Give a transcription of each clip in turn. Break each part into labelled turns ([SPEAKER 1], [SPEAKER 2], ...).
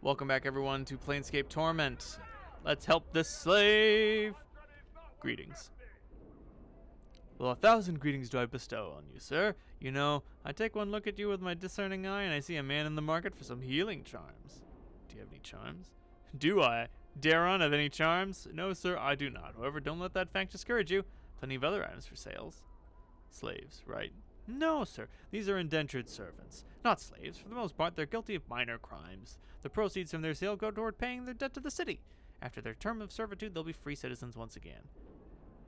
[SPEAKER 1] Welcome back, everyone, to Planescape Torment. Let's help this slave. Greetings. Well, 1,000 greetings do I bestow on you, sir. You know, I take one look at you with my discerning eye, and I see a man in the market for some healing charms. Do you have any charms? Do I? Daron, have any charms? No, sir, I do not. However, don't let that fact discourage you. Plenty of other items for sales. Slaves, right? No, sir. These are indentured servants, not slaves. For the most part, they're guilty of minor crimes. The proceeds from their sale go toward paying their debt to the city. After their term of servitude, they'll be free citizens once again.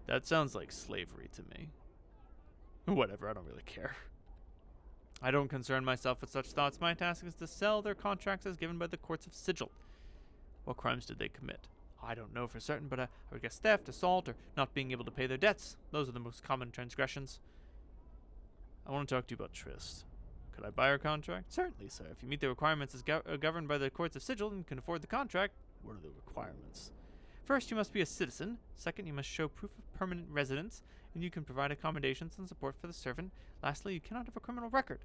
[SPEAKER 1] That sounds like slavery to me. Whatever, I don't really care. I don't concern myself with such thoughts. My task is to sell their contracts as given by the courts of sigil. What crimes did they commit? I don't know for certain, but I would guess theft, assault, or not being able to pay their debts. Those are the most common transgressions. I want to talk to you about Trist. Could I buy her contract? Certainly, sir. If you meet the requirements as governed by the courts of sigil and can afford the contract. What are the requirements? First, you must be a citizen. Second, you must show proof of permanent residence, and you can provide accommodations and support for the servant. Lastly, you cannot have a criminal record.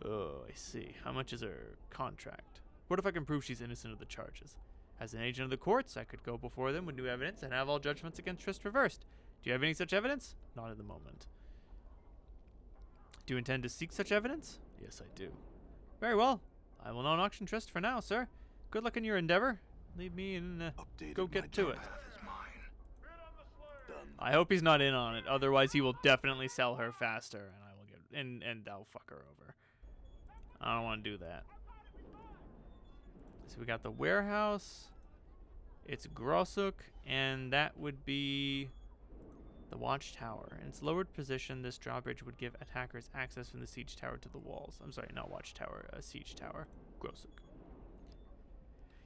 [SPEAKER 1] Oh, I see. How much is her contract? What if I can prove she's innocent of the charges? As an agent of the courts, I could go before them with new evidence and have all judgments against Trist reversed. Do you have any such evidence? Not at the moment. Do you intend to seek such evidence? Yes, I do. Very well. I will not auction Trist for now, sir. Good luck in your endeavor. Leave me and go get to it. I hope he's not in on it. Otherwise, he will definitely sell her faster, and I will get and I'll fuck her over. I don't want to do that. So we got the warehouse. It's Grossuk, and that would be the watchtower. In its lowered position, this drawbridge would give attackers access from the siege tower to the walls. I'm sorry, not watchtower, a siege tower. Grossuk.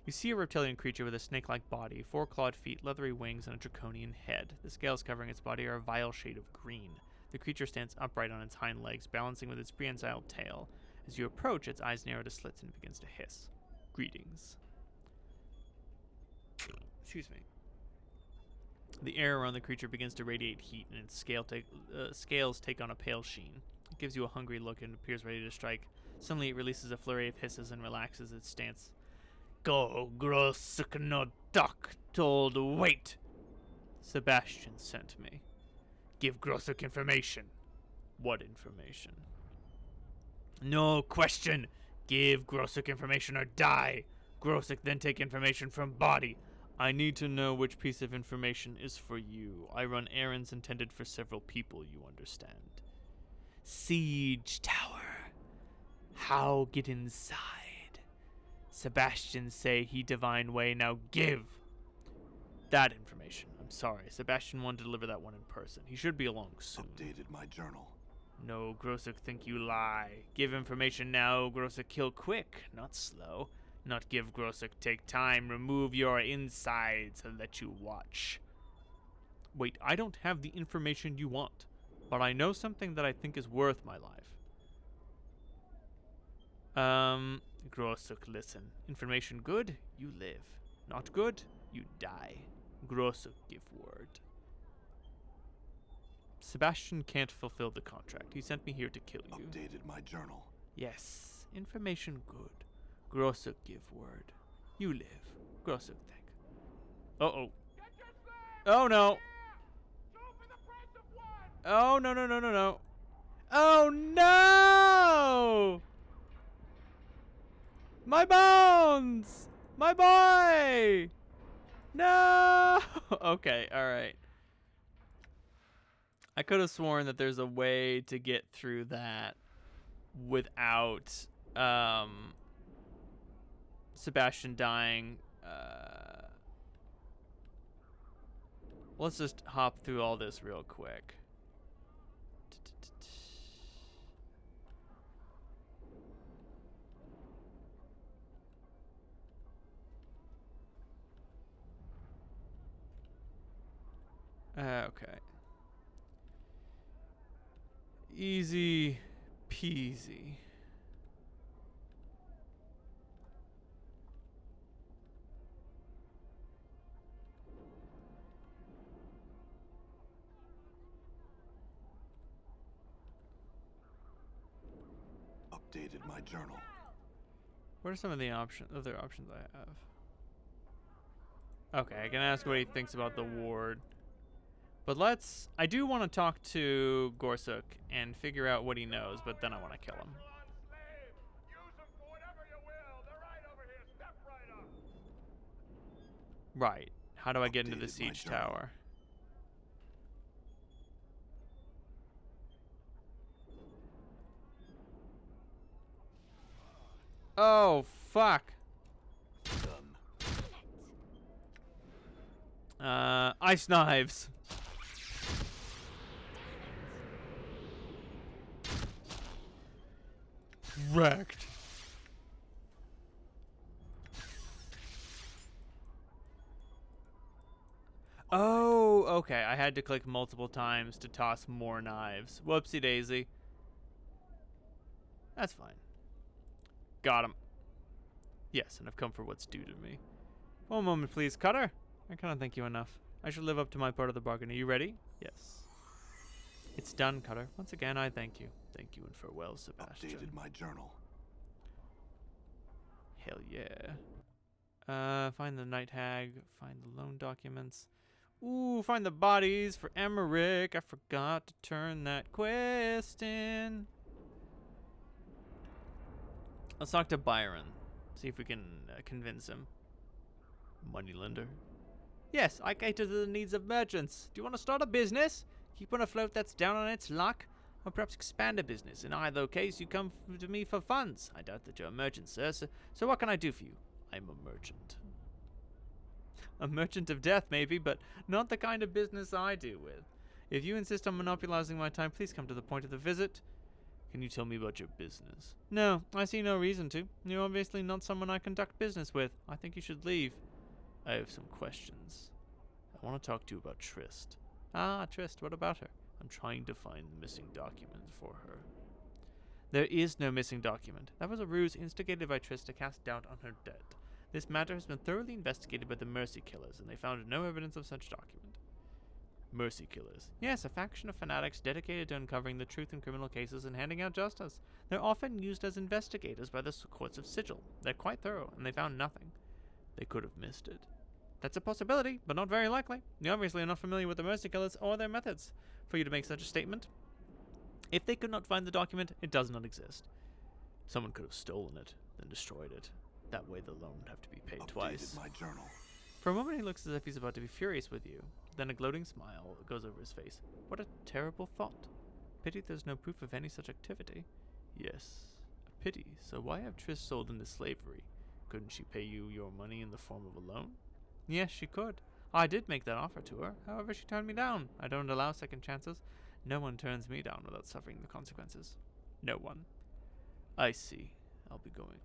[SPEAKER 1] You see a reptilian creature with a snake-like body, 4 clawed feet, leathery wings, and a draconian head. The scales covering its body are a vile shade of green. The creature stands upright on its hind legs, balancing with its prehensile tail. As you approach, its eyes narrow to slits and it begins to hiss. Greetings. Excuse me. The air around the creature begins to radiate heat, and its scales take on a pale sheen. It gives you a hungry look and appears ready to strike. Suddenly, it releases a flurry of hisses and relaxes its stance. Go, Grossuk no duck, told wait. Sebastian sent me. Give Grossuk information. What information? No question. Give Grossuk information or die. Grossuk then take information from body. I need to know which piece of information is for you. I run errands intended for several people, you understand. Siege tower. How get inside? Sebastian say he divine way, now give. That information. I'm sorry. Sebastian wanted to deliver that one in person. He should be along soon.
[SPEAKER 2] Updated my journal.
[SPEAKER 1] No, Grossuk think you lie. Give information now, Grossuk kill quick, not slow. Not give Grossuk take time, remove your insides and let you watch. Wait, I don't have the information you want, but I know something that I think is worth my life. Grossuk, listen. Information good, you live. Not good, you die. Grossuk, give word. Sebastian can't fulfill the contract. He sent me here to kill you.
[SPEAKER 2] Updated my journal.
[SPEAKER 1] Yes, information good. Grossuk, give word. You live. Grossuk, think. Uh-oh. Oh, no. Oh, no, no, no, no, no. Oh, no! My bones! My boy! No! Okay, alright. I could have sworn that there's a way to get through that without Sebastian dying. Let's just hop through all this real quick. Okay. Easy peasy.
[SPEAKER 2] Updated my journal.
[SPEAKER 1] What are some of the other options I have? Okay, I can ask what he thinks about the ward. But I do want to talk to Gorsuk and figure out what he knows, but then I want to kill him. Right. How do I get into the siege tower? Oh, fuck. Ice knives. Wrecked. Oh, okay. I had to click multiple times to toss more knives. Whoopsie daisy. That's fine. Got him. Yes, and I've come for what's due to me. One moment, please, Cutter. I cannot thank you enough. I should live up to my part of the bargain. Are you ready? Yes. It's done, Cutter. Once again, I thank you. Thank you and farewell, Sebastian.
[SPEAKER 2] Updated my journal.
[SPEAKER 1] Hell yeah. Find the night hag. Find the loan documents. Ooh, find the bodies for Emmerich. I forgot to turn that quest in. Let's talk to Byron. See if we can convince him. Moneylender. Yes, I cater to the needs of merchants. Do you want to start a business? Keep one afloat that's down on its luck? Or perhaps expand a business. In either case, you come to me for funds. I doubt that you're a merchant, sir. So what can I do for you? I'm a merchant. A merchant of death, maybe, but not the kind of business I deal with. If you insist on monopolizing my time, please come to the point of the visit. Can you tell me about your business? No, I see no reason to. You're obviously not someone I conduct business with. I think you should leave. I have some questions. I want to talk to you about Trist. Ah, Trist, what about her? I'm trying to find the missing document for her. There is no missing document. That was a ruse instigated by Trist to cast doubt on her dead. This matter has been thoroughly investigated by the Mercy Killers, and they found no evidence of such document. Mercy Killers. Yes, a faction of fanatics dedicated to uncovering the truth in criminal cases and handing out justice. They're often used as investigators by the courts of sigil. They're quite thorough, and they found nothing. They could have missed it. That's a possibility, but not very likely. You obviously are not familiar with the Mercy Killers or their methods for you to make such a statement. If they could not find the document, it does not exist. Someone could have stolen it, then destroyed it. That way the loan would have to be paid twice.
[SPEAKER 2] My journal.
[SPEAKER 1] For a moment he looks as if he's about to be furious with you. Then a gloating smile goes over his face. What a terrible thought. Pity there's no proof of any such activity. Yes, a pity. So why have Triss sold into slavery? Couldn't she pay you your money in the form of a loan? Yes, she could. I did make that offer to her. However, she turned me down. I don't allow second chances. No one turns me down without suffering the consequences. No one. I see. I'll be going.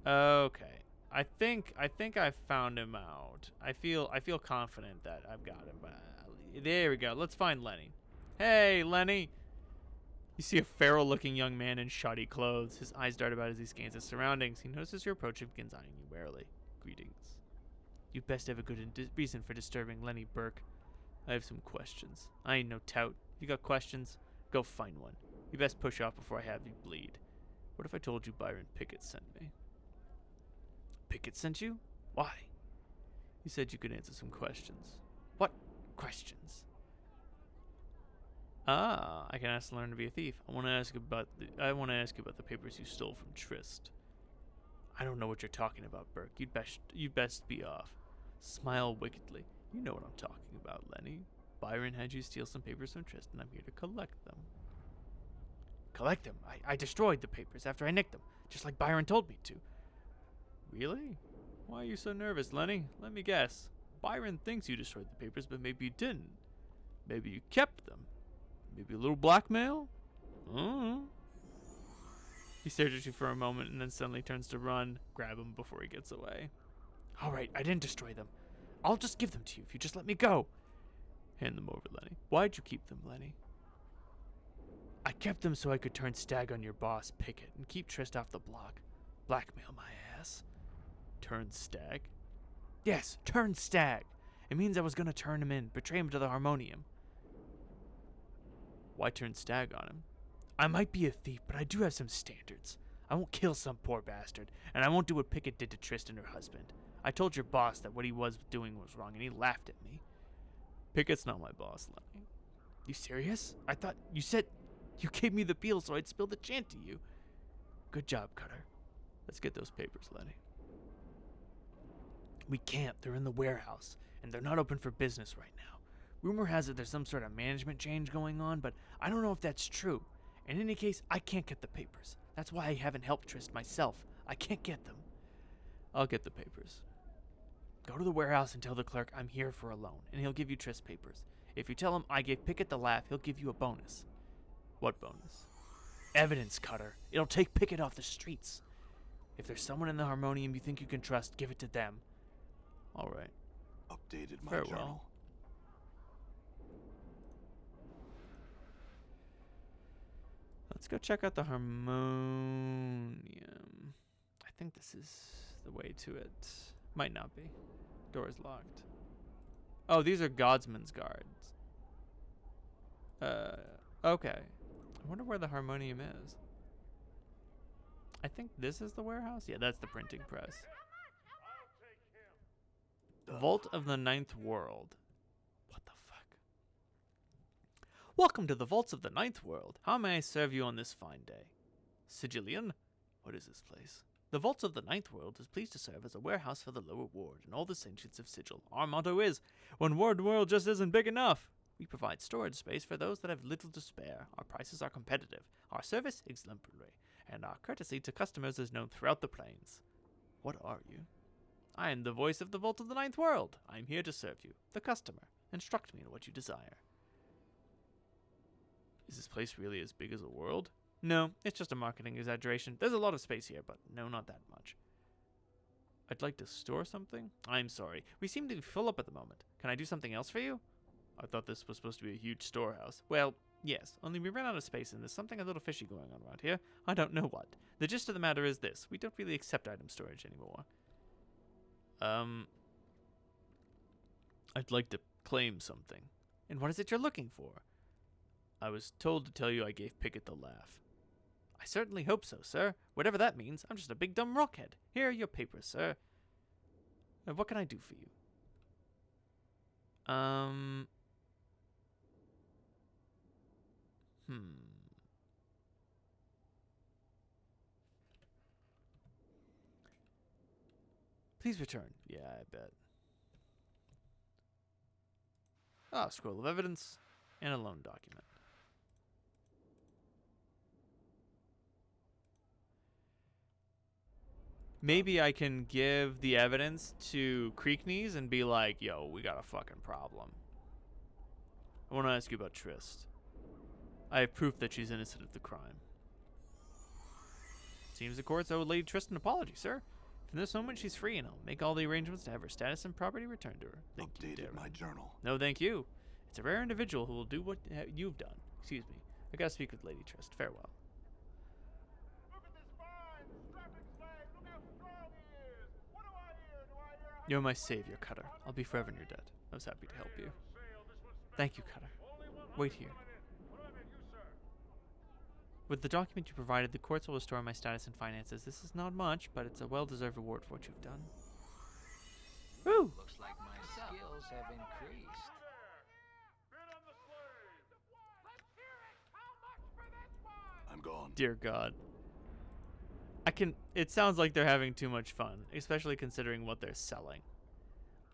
[SPEAKER 1] Okay. I think I found him out. I feel confident that I've got him. There we go. Let's find Lenny. Hey, Lenny. You see a feral-looking young man in shoddy clothes. His eyes dart about as he scans his surroundings. He notices your approach and begins eyeing you warily. Greetings. You'd best have a good reason for disturbing Lenny Burke. I have some questions. I ain't no tout. You got questions? Go find one. You best push off before I have you bleed. What if I told you Byron Pickett sent me? Pickett sent you? Why? He said you could answer some questions. What questions? Ah, I can ask to learn to be a thief. I want to ask you about the papers you stole from Trist. I don't know what you're talking about, Burke. You'd best be off. Smile wickedly. You know what I'm talking about, Lenny. Byron had you steal some papers from Trist, and I'm here to collect them. Collect them? I destroyed the papers after I nicked them, just like Byron told me to. Really? Why are you so nervous, Lenny? Let me guess. Byron thinks you destroyed the papers, but maybe you didn't. Maybe you kept them. Maybe a little blackmail? He stares at you for a moment and then suddenly turns to run. Grab him before he gets away. All right, I didn't destroy them. I'll just give them to you if you just let me go. Hand them over, Lenny. Why'd you keep them, Lenny? I kept them so I could turn Stag on your boss, Pickett, and keep Trist off the block. Blackmail my ass. Turn Stag? Yes, turn Stag. It means I was going to turn him in, betray him to the Harmonium. Why turn Stag on him? I might be a thief, but I do have some standards. I won't kill some poor bastard, and I won't do what Pickett did to Tristan, her husband. I told your boss that what he was doing was wrong, and he laughed at me. Pickett's not my boss, Lenny. You serious? I thought you said you gave me the peel so I'd spill the chant to you. Good job, Cutter. Let's get those papers, Lenny. We can't. They're in the warehouse, and they're not open for business right now. Rumor has it there's some sort of management change going on, but I don't know if that's true. In any case, I can't get the papers. That's why I haven't helped Trist myself. I can't get them. I'll get the papers. Go to the warehouse and tell the clerk I'm here for a loan, and he'll give you Trist papers. If you tell him I gave Pickett the laugh, he'll give you a bonus. What bonus? Evidence, Cutter. It'll take Pickett off the streets. If there's someone in the Harmonium you think you can trust, give it to them. All right.
[SPEAKER 2] Updated my
[SPEAKER 1] Farewell.
[SPEAKER 2] journal.
[SPEAKER 1] Let's go check out the Harmonium. I think this is the way to it. Might not be. Door is locked. Oh, these are Godsman's guards. Okay. I wonder where the Harmonium is. I think this is the warehouse. Yeah, that's the printing press. Vault of the Ninth World. What the fuck? Welcome to the Vaults of the Ninth World. How may I serve you on this fine day? Sigillian? What is this place? The Vaults of the Ninth World is pleased to serve as a warehouse for the lower ward and all the sentients of Sigil. Our motto is, one world just isn't big enough. We provide storage space for those that have little to spare. Our prices are competitive, our service exemplary, and our courtesy to customers is known throughout the plains. What are you? I am the voice of the Vault of the Ninth World. I am here to serve you, the customer. Instruct me in what you desire. Is this place really as big as a world? No, it's just a marketing exaggeration. There's a lot of space here, but no, not that much. I'd like to store something? I'm sorry. We seem to be full up at the moment. Can I do something else for you? I thought this was supposed to be a huge storehouse. Well, yes, only we ran out of space and there's something a little fishy going on around here. I don't know what. The gist of the matter is this. We don't really accept item storage anymore. I'd like to claim something. And what is it you're looking for? I was told to tell you I gave Pickett the laugh. I certainly hope so, sir. Whatever that means, I'm just a big dumb rockhead. Here are your papers, sir. What can I do for you? Please return. Yeah, I bet. Ah, scroll of evidence and a loan document. Maybe I can give the evidence to Creekneys and be like, yo, we got a fucking problem. I want to ask you about Trist. I have proof that she's innocent of the crime. Seems the courts owe Lady Trist an apology, sir. From this moment, she's free, and I'll make all the arrangements to have her status and property returned to her. Thank you,
[SPEAKER 2] Updated
[SPEAKER 1] Darren.
[SPEAKER 2] my journal.
[SPEAKER 1] No, thank you. It's a rare individual who will do what you've done. Excuse me. I gotta speak with Lady Trist. Farewell. You're my savior, Cutter. I'll be forever in your debt. I was happy to help you. Thank you, Cutter. Wait here. With the document you provided, the courts will restore my status and finances. This is not much, but it's a well-deserved reward for what you've done. Woo!
[SPEAKER 3] Looks like my skills have increased.
[SPEAKER 2] I'm gone.
[SPEAKER 1] Dear God. It sounds like they're having too much fun, especially considering what they're selling.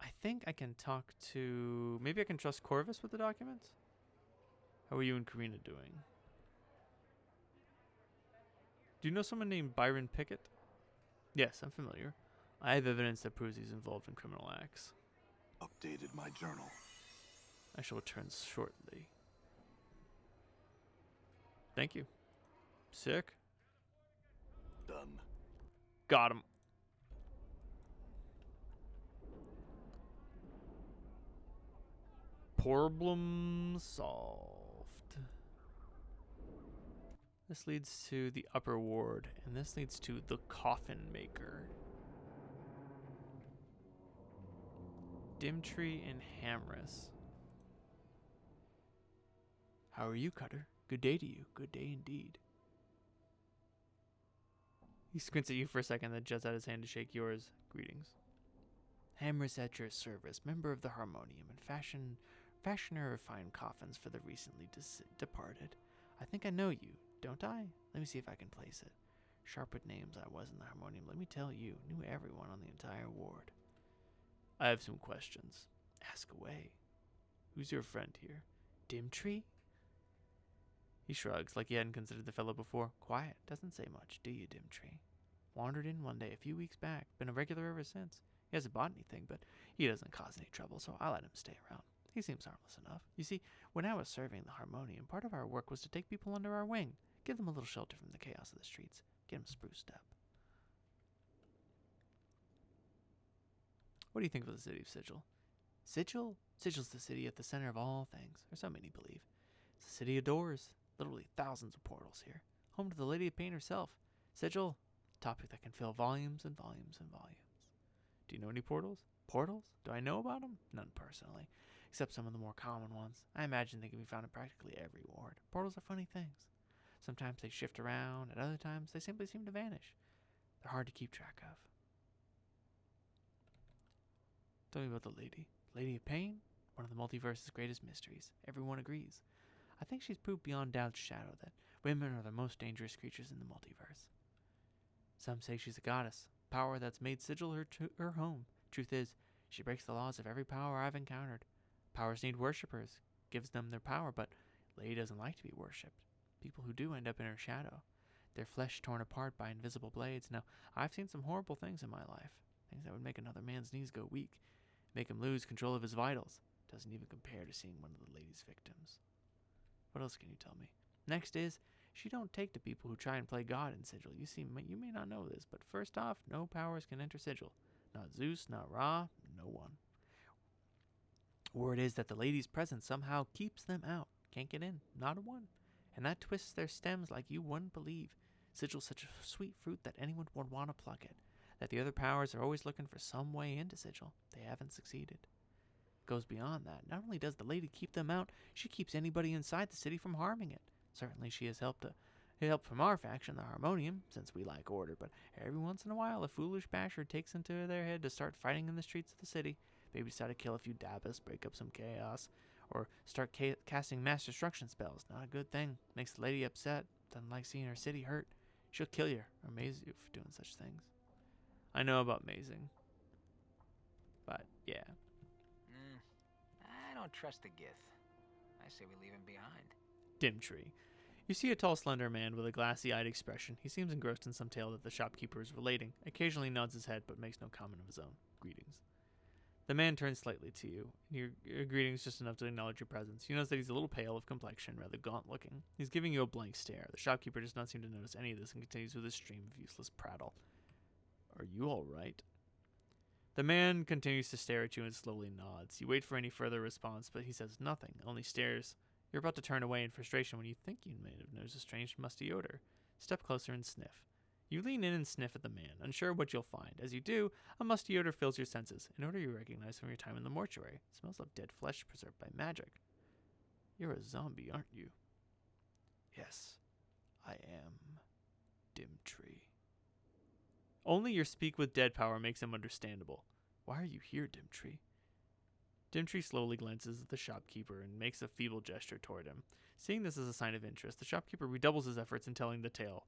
[SPEAKER 1] I think I can talk to... Maybe I can trust Corvus with the documents? How are you and Karina doing? Do you know someone named Byron Pickett? Yes, I'm familiar. I have evidence that proves he's involved in criminal acts.
[SPEAKER 2] Updated my journal.
[SPEAKER 1] I shall return shortly. Thank you. Sick.
[SPEAKER 2] Done.
[SPEAKER 1] Got him. Problem solved. This leads to the upper ward, and this leads to the coffin maker. Dimtree and Hamris. How are you, Cutter? Good day to you. Good day indeed. He squints at you for a second, then juts out his hand to shake yours. Greetings. Hammer's at your service, member of the Harmonium, and fashioner of fine coffins for the recently departed. I think I know you, don't I? Let me see if I can place it. Sharp with names I was in the Harmonium, let me tell you, knew everyone on the entire ward. I have some questions. Ask away. Who's your friend here? Dimtree? He shrugs, like he hadn't considered the fellow before. Quiet, doesn't say much, do you, Dimtree? Wandered in one day a few weeks back, been a regular ever since. He hasn't bought anything, but he doesn't cause any trouble, so I let him stay around. He seems harmless enough. You see, when I was serving the Harmonium, part of our work was to take people under our wing, give them a little shelter from the chaos of the streets, get them spruced up. What do you think of the city of Sigil? Sigil? Sigil's the city at the center of all things, or so many believe. It's a city of doors, literally thousands of portals here. Home to the Lady of Pain herself. Sigil, a topic that can fill volumes and volumes and volumes. Do you know any portals? Portals? Do I know about them? None personally, except some of the more common ones. I imagine they can be found in practically every ward. Portals are funny things. Sometimes they shift around, at other times they simply seem to vanish. They're hard to keep track of. Tell me about the lady. Lady of Pain? One of the multiverse's greatest mysteries. Everyone agrees. I think she's proved beyond doubt's shadow that women are the most dangerous creatures in the multiverse. Some say she's a goddess, power that's made Sigil her home. Truth is, she breaks the laws of every power I've encountered. Powers need worshippers, gives them their power, but Lady doesn't like to be worshipped. People who do end up in her shadow. Their flesh torn apart by invisible blades. Now, I've seen some horrible things in my life. Things that would make another man's knees go weak. Make him lose control of his vitals. Doesn't even compare to seeing one of the lady's victims. What else can you tell me? Next is, she don't take to people who try and play God in Sigil. You may not know this, but first off, no powers can enter Sigil. Not Zeus, not Ra, no one. Word is that the lady's presence somehow keeps them out. Can't get in, not a one. And that twists their stems like you wouldn't believe. Sigil's such a sweet fruit that anyone would want to pluck it. That the other powers are always looking for some way into Sigil. They haven't succeeded. Goes beyond that. Not only does the lady keep them out, she keeps anybody inside the city from harming it. Certainly she has help from our faction, the Harmonium, since we like order, but every once in a while a foolish basher takes into their head to start fighting in the streets of the city. Maybe decide to kill a few Dabas, break up some chaos, or start casting mass destruction spells. Not a good thing. Makes the lady upset. Doesn't like seeing her city hurt. She'll kill you or maze you for doing such things. I know about mazing. But, yeah.
[SPEAKER 3] I don't trust the Gith. I say we leave him behind.
[SPEAKER 1] Dimtree. You see a tall, slender man with a glassy-eyed expression. He seems engrossed in some tale that the shopkeeper is relating. Occasionally nods his head, but makes no comment of his own. Greetings. The man turns slightly to you. Your greetings just enough to acknowledge your presence. You notice that he's a little pale of complexion, rather gaunt-looking. He's giving you a blank stare. The shopkeeper does not seem to notice any of this and continues with his stream of useless prattle. Are you all right? The man continues to stare at you and slowly nods. You wait for any further response, but he says nothing, only stares. You're about to turn away in frustration when you think you may have noticed a strange musty odor. Step closer and sniff. You lean in and sniff at the man, unsure what you'll find. As you do, a musty odor fills your senses, an odor you recognize from your time in the mortuary. It smells of dead flesh preserved by magic. You're a zombie, aren't you? Yes, I am Dimtree. Only your speak with dead power makes him understandable. Why are you here, Dimtree? Dimtree slowly glances at the shopkeeper and makes a feeble gesture toward him. Seeing this as a sign of interest, the shopkeeper redoubles his efforts in telling the tale.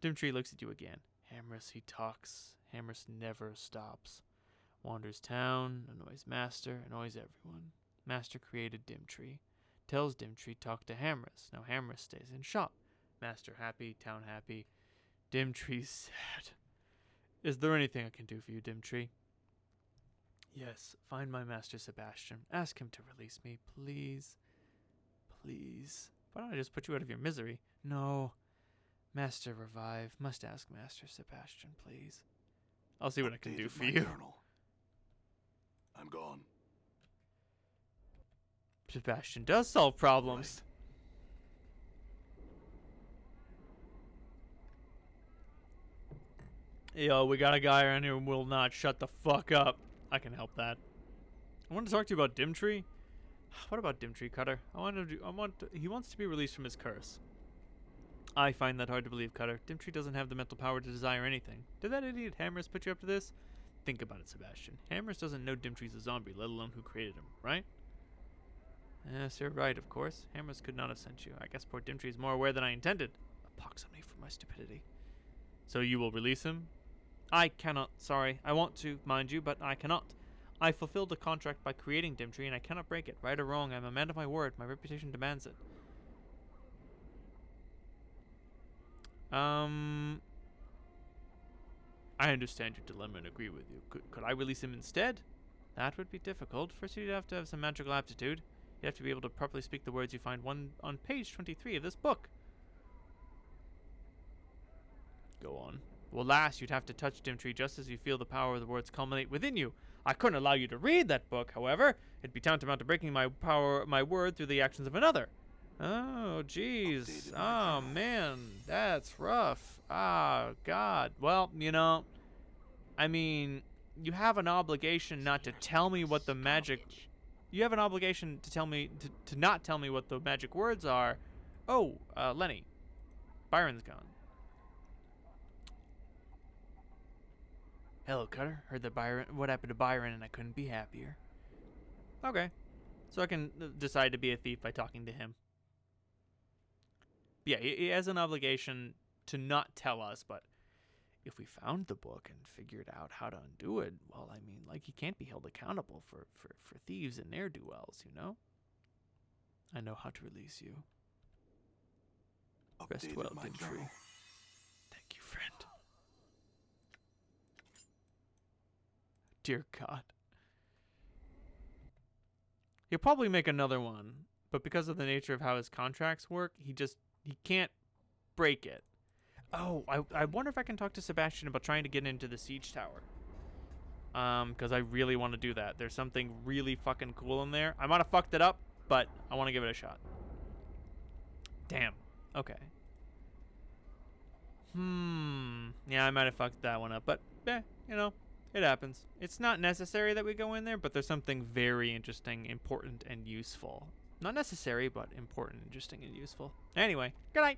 [SPEAKER 1] Dimtree looks at you again. Hammerus, he talks. Hammerus never stops. Wanders town, annoys Master, annoys everyone. Master created Dimtree. Tells Dimtree talk to Hammerus. Now Hammerus stays in shop. Master happy, town happy. Dimtree's sad. Is there anything I can do for you, Dimtree? Yes, find my master Sebastian. Ask him to release me, please. Please. Why don't I just put you out of your misery? No. Master revive. Must ask Master Sebastian, please. I'll see what I can do for you.
[SPEAKER 2] Journal. I'm gone.
[SPEAKER 1] Sebastian does solve problems. Right. Yo, we got a guy around here who will not shut the fuck up. I can help that. I want to talk to you about Dimtree. What about Dimtree, Cutter? He wants to be released from his curse. I find that hard to believe, Cutter. Dimtree doesn't have the mental power to desire anything. Did that idiot Hammers put you up to this? Think about it, Sebastian. Hammers doesn't know Dimtree's a zombie, let alone who created him, right? Yes, you're right, of course. Hammers could not have sent you. I guess poor Dimtree's more aware than I intended. A pox on me for my stupidity. So you will release him? I cannot, sorry. I want to, mind you, but I cannot. I fulfilled a contract by creating Dimtree, and I cannot break it. Right or wrong, I'm a man of my word. My reputation demands it. I understand your dilemma and agree with you. Could I release him instead? That would be difficult. First, you'd have to have some magical aptitude. You'd have to be able to properly speak the words you find on page 23 of this book. Go on. Well, last, you'd have to touch Dimtree just as you feel the power of the words culminate within you. I couldn't allow you to read that book, however. It'd be tantamount to breaking my word through the actions of another. Oh, jeez. Oh, man. That's rough. Ah, God. Well, you know, I mean, you have an obligation not to tell me what the magic... You have an obligation to tell me... to not tell me what the magic words are. Oh, Lenny. Byron's gone. Hello, Cutter. Heard that Byron... What happened to Byron, and I couldn't be happier. Okay. So I can decide to be a thief by talking to him. Yeah, he has an obligation to not tell us, but if we found the book and figured out how to undo it, well, I mean, like, he can't be held accountable for thieves and ne'er-do-wells, you know? I know how to release you. Rest well, Dimtree. Thank you, friend. Dear God. He'll probably make another one, but because of the nature of how his contracts work, he can't break it. Oh, I wonder if I can talk to Sebastian about trying to get into the siege tower. Because I really want to do that. There's something really fucking cool in there. I might have fucked it up, but I want to give it a shot. Damn. Okay. Yeah, I might have fucked that one up, but you know, it happens. It's not necessary that we go in there, but there's something very interesting, important, and useful. Not necessary, but important, interesting, and useful. Anyway, good night.